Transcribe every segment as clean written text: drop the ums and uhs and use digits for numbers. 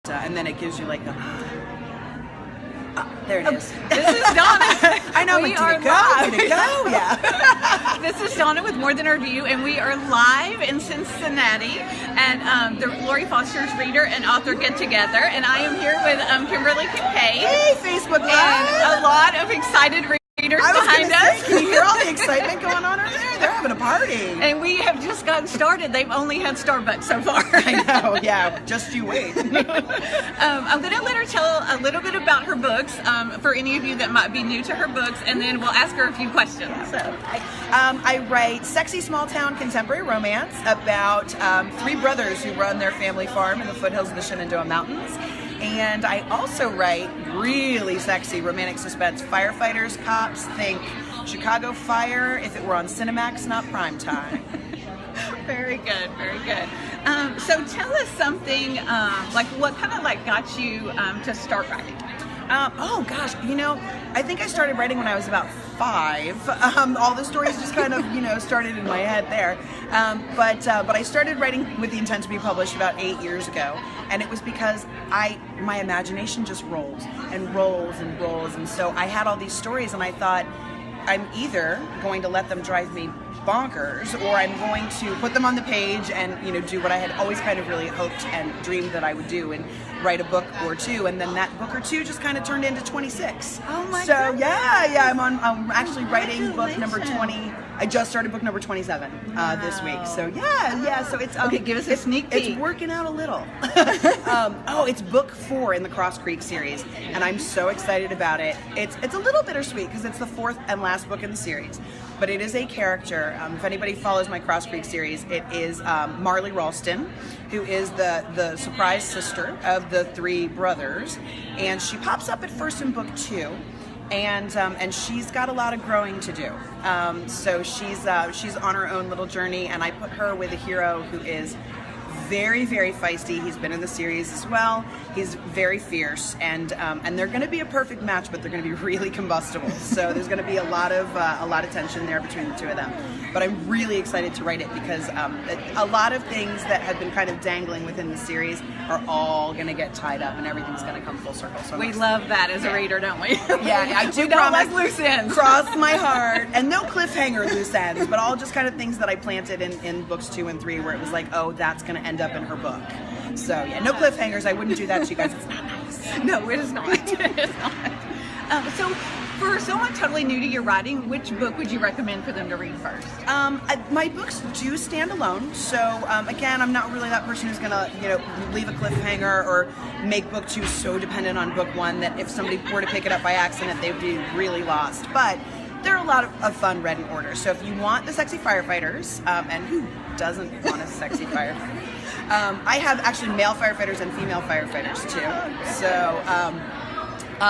And then it gives you like the, there it is. This is Donna. I know, we but are did it go? live. Did it go? Yeah. This is Donna with More Than a Review, and we are live in Cincinnati at the Lori Foster's Reader and Author Get Together, and I am here with Kimberly, Kincaid. Hey, Facebook Live. And a lot of excited readers behind us. Can you hear all the excitement going on over there? They're having a party. And we have just gotten started. They've only had Starbucks so far. I know, yeah. Just you wait. I'm going to let her tell a little bit about her books for any of you that might be new to her books, and then we'll ask her a few questions. So, I write sexy small town contemporary romance about three brothers who run their family farm in the foothills of the Shenandoah Mountains. And I also write really sexy romantic suspense firefighters, cops. Think Chicago Fire if it were on Cinemax, not prime time. Very good, very good. So tell us something, like what kind of like got you to start writing? Oh gosh, I think I started writing when I was about 5. All the stories just kind of, started in my head there. But I started writing with the intent to be published about 8 years ago, and it was because my imagination just rolls and rolls and rolls, and so I had all these stories, and I thought, I'm either going to let them drive me bonkers, or I'm going to put them on the page and do what I had always kind of really hoped and dreamed that I would do, and write a book or two. And then that book or two just kind of turned into 26. Oh my so goodness. yeah, I'm actually writing book number 20. I just started book number 27 this week. So yeah. So it's okay. Give us a sneak peek. It's working out a little. It's book 4 in the Cross Creek series, and I'm so excited about it. It's a little bittersweet because it's the 4th and last book in the series, but it is a character. If anybody follows my Cross Creek series, it is Marley Ralston, who is the surprise sister of the 3 brothers, and she pops up at first in book 2. And she's got a lot of growing to do. So she's on her own little journey, and I put her with a hero who is very, very feisty. He's been in the series as well. He's very fierce, and they're going to be a perfect match, but they're going to be really combustible. So there's going to be a lot of tension there between the two of them. But I'm really excited to write it because a lot of things that had been kind of dangling within the series are all going to get tied up, and everything's going to come full circle. So we love that as a reader, don't we? Yeah, I do. We don't like loose ends. Cross my heart, and no cliffhanger loose ends, but all just kind of things that I planted in books 2 and 3, where it was like, oh, that's going to end up in her book. So yeah, no cliffhangers. I wouldn't do that to you guys. It's not nice. No, it is not. It is not. So for someone totally new to your writing, which book would you recommend for them to read first? My books do stand alone. So again, I'm not really that person who's gonna leave a cliffhanger or make book 2 so dependent on book 1 that if somebody were to pick it up by accident, they'd be really lost. But there are a lot of fun read in order. So if you want the sexy firefighters, and who doesn't want a sexy firefighter? I have actually male firefighters and female firefighters too. So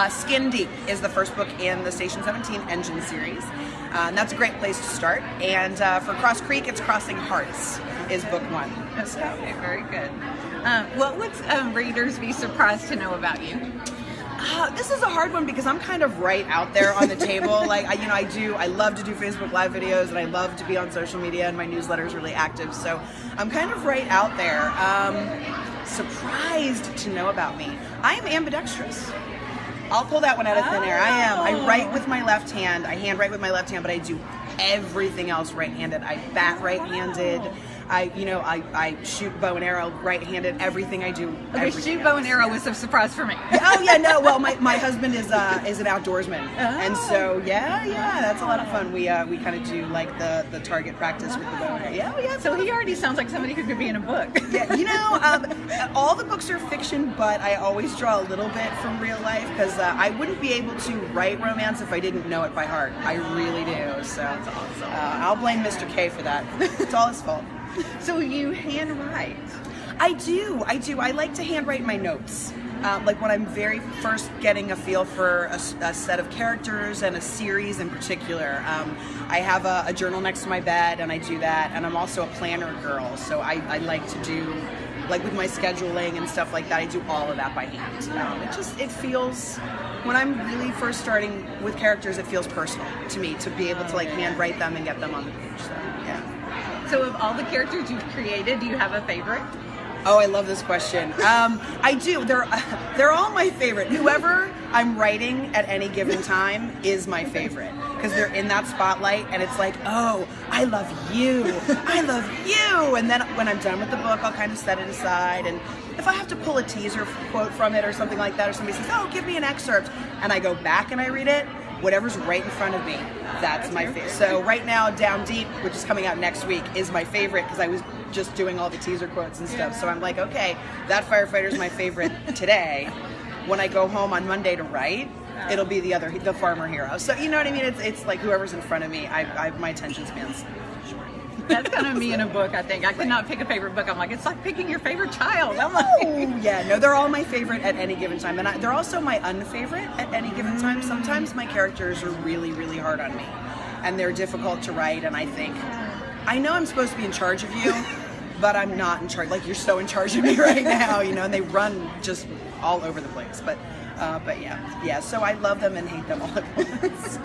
Skin Deep is the first book in the Station 17 Engine series. And that's a great place to start. And for Cross Creek, it's Crossing Hearts is book 1. So, okay, very good. What would readers be surprised to know about you? This is a hard one because I'm kind of right out there on the table. Like, I love to do Facebook Live videos, and I love to be on social media, and my newsletter is really active. So I'm kind of right out there. Surprised to know about me. I am ambidextrous. I'll pull that one out of thin air. I am. I write with my left hand. I handwrite with my left hand, but I do everything else right-handed. I bat right-handed. I shoot bow and arrow right-handed. Everything I do. Okay, shoot bow and arrow was a surprise for me. Oh yeah, no. Well, my husband is an outdoorsman, and so yeah, that's a lot of fun. We kind of do like the target practice with the bow and arrow. Yeah. So he already sounds like somebody who could be in a book. Yeah, all the books are fiction, but I always draw a little bit from real life because I wouldn't be able to write romance if I didn't know it by heart. I really do. So that's awesome. I'll blame Mr. K for that. It's all his fault. So you handwrite? I do. I like to handwrite my notes. Like when I'm very first getting a feel for a set of characters and a series in particular. I have a journal next to my bed, and I do that. And I'm also a planner girl, so I like to do, like with my scheduling and stuff like that, I do all of that by hand. It feels, when I'm really first starting with characters, it feels personal to me to be able to like handwrite them and get them on the page. So yeah. So of all the characters you've created, do you have a favorite? Oh, I love this question. I do. They're all my favorite. Whoever I'm writing at any given time is my favorite because they're in that spotlight, and it's like, oh, I love you. I love you. And then when I'm done with the book, I'll kind of set it aside, and if I have to pull a teaser quote from it or something like that, or somebody says, oh, give me an excerpt, and I go back and I read it, whatever's right in front of me, that's my favorite. So right now, Down Deep, which is coming out next week, is my favorite because I was just doing all the teaser quotes and stuff. So I'm like, okay, that firefighter's my favorite today. When I go home on Monday to write, it'll be the farmer hero. So you know what I mean? It's like whoever's in front of me, my attention span's short. That's kind of me in a book, I think. I could not pick a favorite book. I'm like, it's like picking your favorite child. I'm like, yeah, no, they're all my favorite at any given time. And they're also my unfavorite at any given time. Sometimes my characters are really, really hard on me. And they're difficult to write. And I think, I know I'm supposed to be in charge of you, but I'm not in charge. Like, you're so in charge of me right now, you know, and they run just all over the place. But yeah. So I love them and hate them all at once.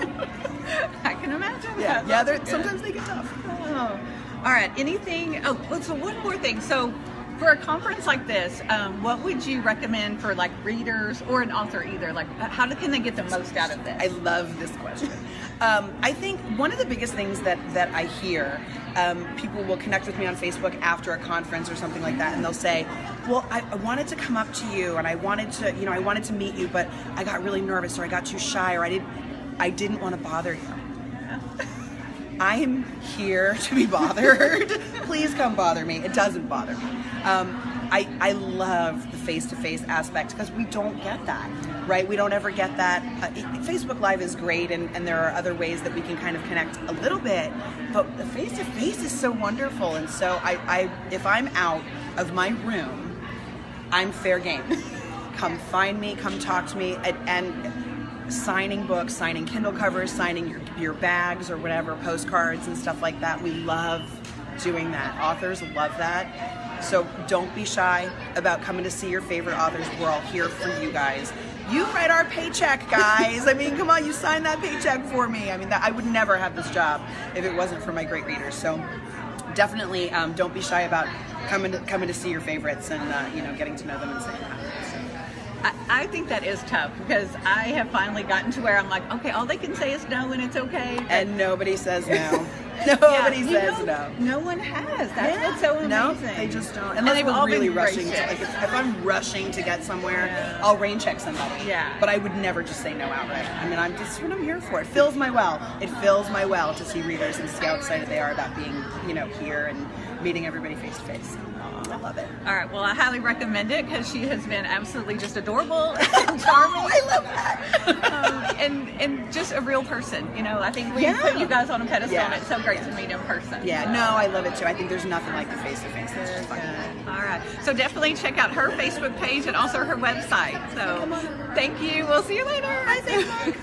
I can imagine. Yeah. Sometimes they get tough. Oh. All right. Anything? Oh, so one more thing. So, for a conference like this, what would you recommend for like readers or an author either? Like, how can they get the most out of this? I love this question. I think one of the biggest things that I hear, people will connect with me on Facebook after a conference or something like that, and they'll say, well, I wanted to come up to you, and I wanted to meet you, but I got really nervous, or I got too shy, or I didn't want to bother you. I am here to be bothered. Please come bother me. It doesn't bother me. I love the face-to-face aspect because we don't get that, right? We don't ever get that. Facebook Live is great, and there are other ways that we can kind of connect a little bit, but the face-to-face is so wonderful. And so if I'm out of my room, I'm fair game. Come find me, come talk to me, and signing books, signing Kindle covers, signing your bags or whatever, postcards and stuff like that. We love doing that. Authors love that. So don't be shy about coming to see your favorite authors. We're all here for you guys. You write our paycheck, guys. I mean, come on, you sign that paycheck for me. I mean, I would never have this job if it wasn't for my great readers. So definitely don't be shy about coming to see your favorites and getting to know them and saying hi. I think that is tough because I have finally gotten to where I'm like, okay, all they can say is no and it's okay. And nobody says no. Nobody says no. No one has. That's what's so amazing. No, they just don't. Unless we're really rushing. If I'm rushing to get somewhere, I'll rain check somebody. Yeah. But I would never just say no outright. I mean, that's what I'm here for. It fills my well. It fills my well to see readers and see how excited they are about being, here and meeting everybody face to face. I love it. All right. Well, I highly recommend it because she has been absolutely just adorable and charming. I love that. and just a real person. I think we put you guys on a pedestal, and it's so great to meet in person. Yeah. No, I love it too. I think there's nothing like the face to face. It's just fun. All right. So definitely check out her Facebook page and also her website. So thank you. We'll see you later. Bye, Facebook.